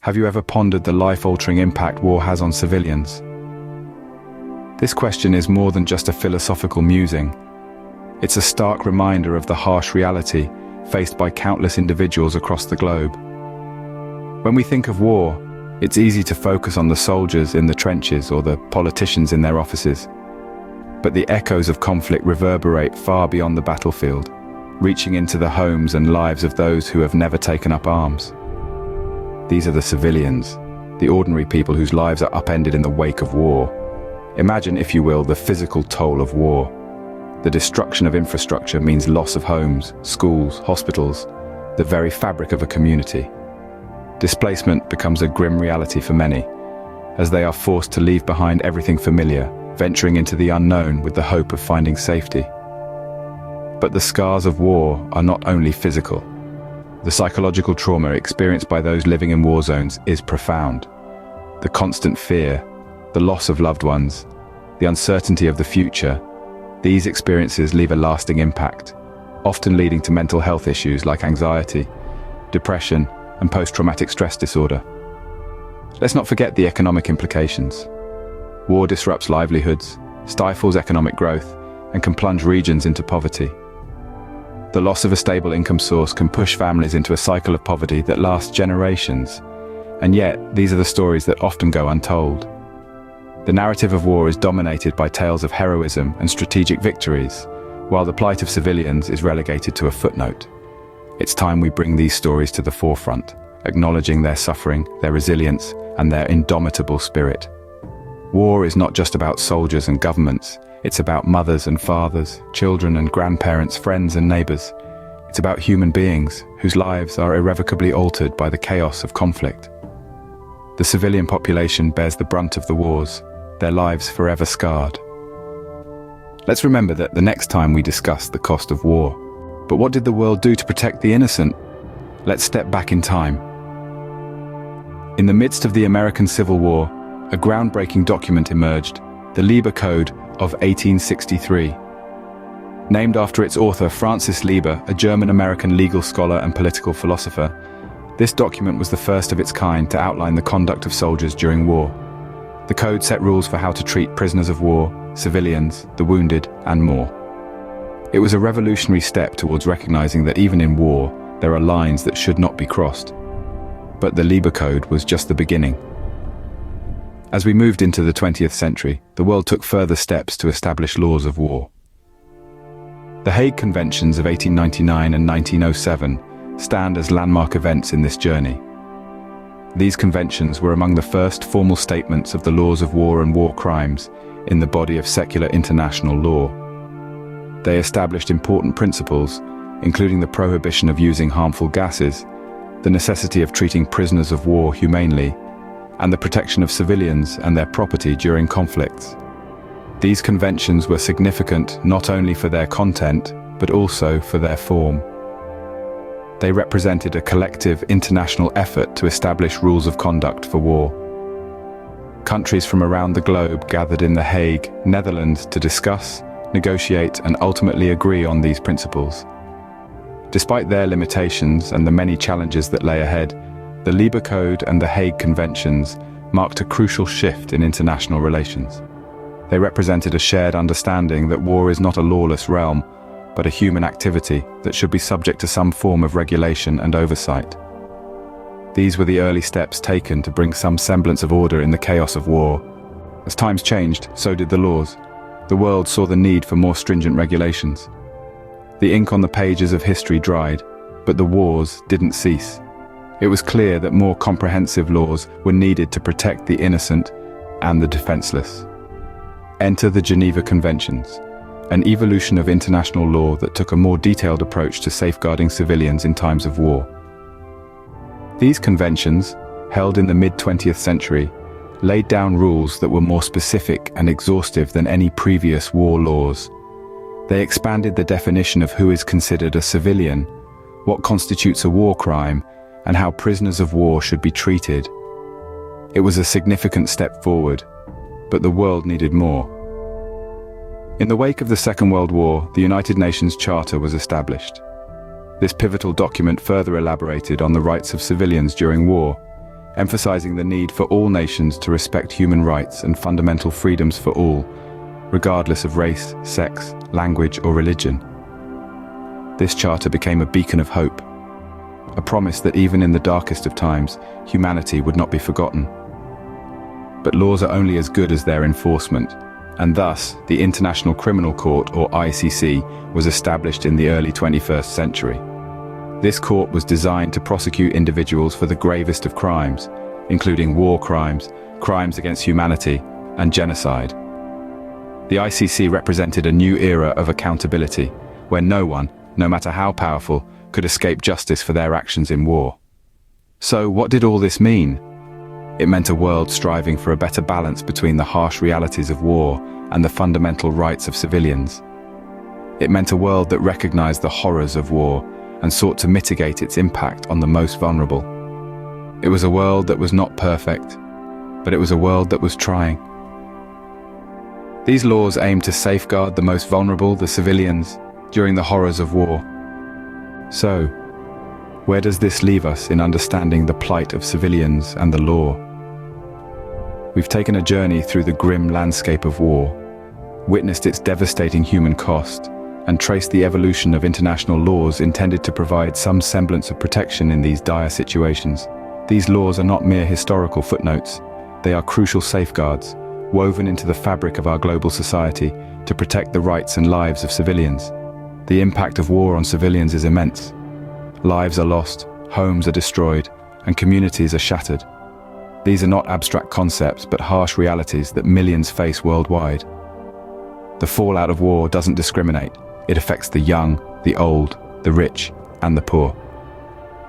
Have you ever pondered the life-altering impact war has on civilians? This question is more than just a philosophical musing. It's a stark reminder of the harsh reality faced by countless individuals across the globe. When we think of war, it's easy to focus on the soldiers in the trenches or the politicians in their offices. But the echoes of conflict reverberate far beyond the battlefield, reaching into the homes and lives of those who have never taken up arms. These are the civilians, the ordinary people whose lives are upended in the wake of war. Imagine, if you will, the physical toll of war. The destruction of infrastructure means loss of homes, schools, hospitals, the very fabric of a community. Displacement becomes a grim reality for many, as they are forced to leave behind everything familiar, venturing into the unknown with the hope of finding safety. But the scars of war are not only physical. The psychological trauma experienced by those living in war zones is profound. The constant fear, the loss of loved ones, the uncertainty of the future, these experiences leave a lasting impact, often leading to mental health issues like anxiety, depression, and post-traumatic stress disorder. Let's not forget the economic implications. War disrupts livelihoods, stifles economic growth, and can plunge regions into poverty. The loss of a stable income source can push families into a cycle of poverty that lasts generations, and yet these are the stories that often go untold. The narrative of war is dominated by tales of heroism and strategic victories, while the plight of civilians is relegated to a footnote. It's time we bring these stories to the forefront, acknowledging their suffering, their resilience, and their indomitable spirit. War is not just about soldiers and governments. It's about mothers and fathers, children and grandparents, friends and neighbors. It's about human beings whose lives are irrevocably altered by the chaos of conflict. The civilian population bears the brunt of the wars, their lives forever scarred. Let's remember that the next time we discuss the cost of war. But what did the world do to protect the innocent? Let's step back in time. In the midst of the American Civil War, a groundbreaking document emerged, the Lieber Code of 1863. Named after its author Francis Lieber, a German-American legal scholar and political philosopher, this document was the first of its kind to outline the conduct of soldiers during war. The code set rules for how to treat prisoners of war, civilians, the wounded, and more. It was a revolutionary step towards recognizing that even in war, there are lines that should not be crossed. But the Lieber Code was just the beginning. As we moved into the 20th century, the world took further steps to establish laws of war. The Hague Conventions of 1899 and 1907 stand as landmark events in this journey. These conventions were among the first formal statements of the laws of war and war crimes in the body of secular international law. They established important principles, including the prohibition of using harmful gases, the necessity of treating prisoners of war humanely, and the protection of civilians and their property during conflicts. These conventions were significant not only for their content, but also for their form. They represented a collective international effort to establish rules of conduct for war. Countries from around the globe gathered in The Hague, Netherlands, to discuss, negotiate, and ultimately agree on these principles. Despite their limitations and the many challenges that lay ahead, the Lieber Code and the Hague Conventions marked a crucial shift in international relations. They represented a shared understanding that war is not a lawless realm, but a human activity that should be subject to some form of regulation and oversight. These were the early steps taken to bring some semblance of order in the chaos of war. As times changed, so did the laws. The world saw the need for more stringent regulations. The ink on the pages of history dried, but the wars didn't cease. It was clear that more comprehensive laws were needed to protect the innocent and the defenseless. Enter the Geneva Conventions, an evolution of international law that took a more detailed approach to safeguarding civilians in times of war. These conventions, held in the mid-20th century, laid down rules that were more specific and exhaustive than any previous war laws. They expanded the definition of who is considered a civilian, what constitutes a war crime, and how prisoners of war should be treated. It was a significant step forward, but the world needed more. In the wake of the Second World War, the United Nations Charter was established. This pivotal document further elaborated on the rights of civilians during war. emphasizing the need for all nations to respect human rights and fundamental freedoms for all, regardless of race, sex, language, or religion. This charter became a beacon of hope, a promise that even in the darkest of times, humanity would not be forgotten. But laws are only as good as their enforcement, and thus the International Criminal Court, or ICC, was established in the early 21st century. This court was designed to prosecute individuals for the gravest of crimes, including war crimes, crimes against humanity, and genocide. The ICC represented a new era of accountability, where no one, no matter how powerful, could escape justice for their actions in war. So, what did all this mean? It meant a world striving for a better balance between the harsh realities of war and the fundamental rights of civilians. It meant a world that recognized the horrors of war and sought to mitigate its impact on the most vulnerable. It was a world that was not perfect, but it was a world that was trying. These laws aimed to safeguard the most vulnerable, the civilians, during the horrors of war. So, where does this leave us in understanding the plight of civilians and the law? We've taken a journey through the grim landscape of war, witnessed its devastating human cost, and traced the evolution of international laws intended to provide some semblance of protection in these dire situations. These laws are not mere historical footnotes. They are crucial safeguards, woven into the fabric of our global society to protect the rights and lives of civilians. The impact of war on civilians is immense. Lives are lost, homes are destroyed, and communities are shattered. These are not abstract concepts, but harsh realities that millions face worldwide. The fallout of war doesn't discriminate. It affects the young, the old, the rich, and the poor.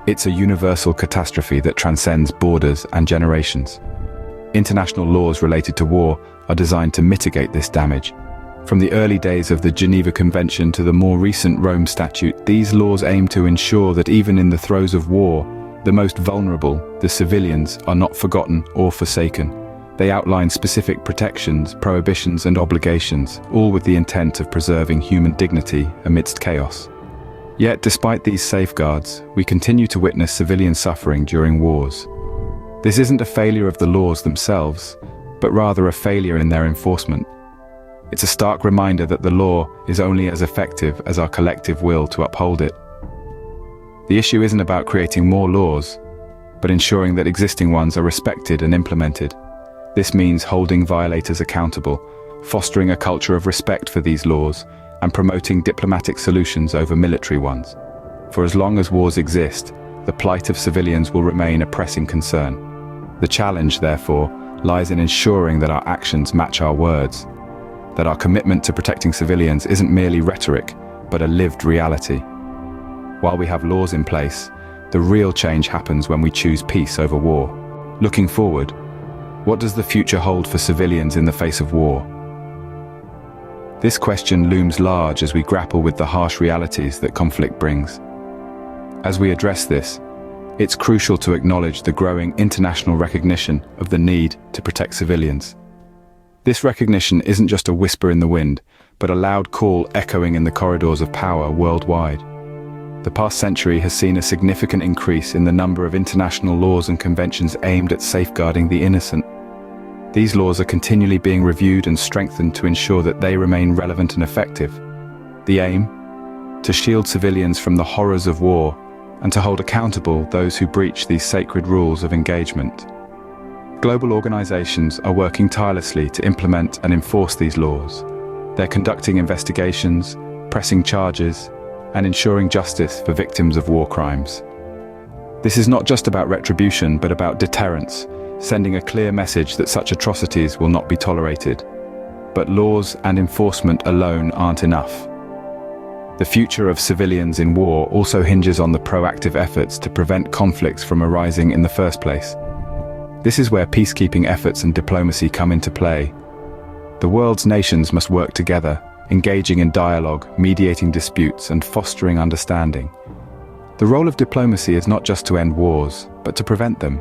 It's a universal catastrophe that transcends borders and generations. International laws related to war are designed to mitigate this damage. From the early days of the Geneva Convention to the more recent Rome Statute, these laws aim to ensure that even in the throes of war, the most vulnerable, the civilians, are not forgotten or forsaken. They outline specific protections, prohibitions, and obligations, all with the intent of preserving human dignity amidst chaos. Yet, despite these safeguards, we continue to witness civilian suffering during wars. This isn't a failure of the laws themselves, but rather a failure in their enforcement. It's a stark reminder that the law is only as effective as our collective will to uphold it. The issue isn't about creating more laws, but ensuring that existing ones are respected and implemented. This means holding violators accountable, fostering a culture of respect for these laws, and promoting diplomatic solutions over military ones. For as long as wars exist, the plight of civilians will remain a pressing concern. The challenge, therefore, lies in ensuring that our actions match our words, that our commitment to protecting civilians isn't merely rhetoric, but a lived reality. While we have laws in place, the real change happens when we choose peace over war. Looking forward, what does the future hold for civilians in the face of war? This question looms large as we grapple with the harsh realities that conflict brings. As we address this, it's crucial to acknowledge the growing international recognition of the need to protect civilians. This recognition isn't just a whisper in the wind, but a loud call echoing in the corridors of power worldwide. The past century has seen a significant increase in the number of international laws and conventions aimed at safeguarding the innocent. These laws are continually being reviewed and strengthened to ensure that they remain relevant and effective. The aim? To shield civilians from the horrors of war and to hold accountable those who breach these sacred rules of engagement. Global organizations are working tirelessly to implement and enforce these laws. They're conducting investigations, pressing charges, and ensuring justice for victims of war crimes. This is not just about retribution, but about deterrence, sending a clear message that such atrocities will not be tolerated. But laws and enforcement alone aren't enough. The future of civilians in war also hinges on the proactive efforts to prevent conflicts from arising in the first place. This is where peacekeeping efforts and diplomacy come into play. The world's nations must work together, engaging in dialogue, mediating disputes, and fostering understanding. The role of diplomacy is not just to end wars, but to prevent them.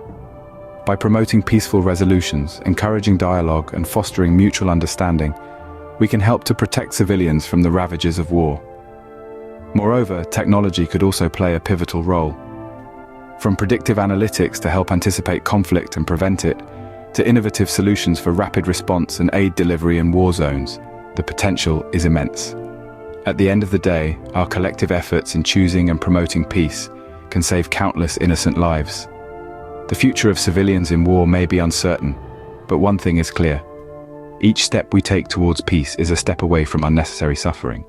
By promoting peaceful resolutions, encouraging dialogue, and fostering mutual understanding, we can help to protect civilians from the ravages of war. Moreover, technology could also play a pivotal role. From predictive analytics to help anticipate conflict and prevent it, to innovative solutions for rapid response and aid delivery in war zones, the potential is immense. At the end of the day, our collective efforts in choosing and promoting peace can save countless innocent lives. The future of civilians in war may be uncertain, but one thing is clear. Each step we take towards peace is a step away from unnecessary suffering.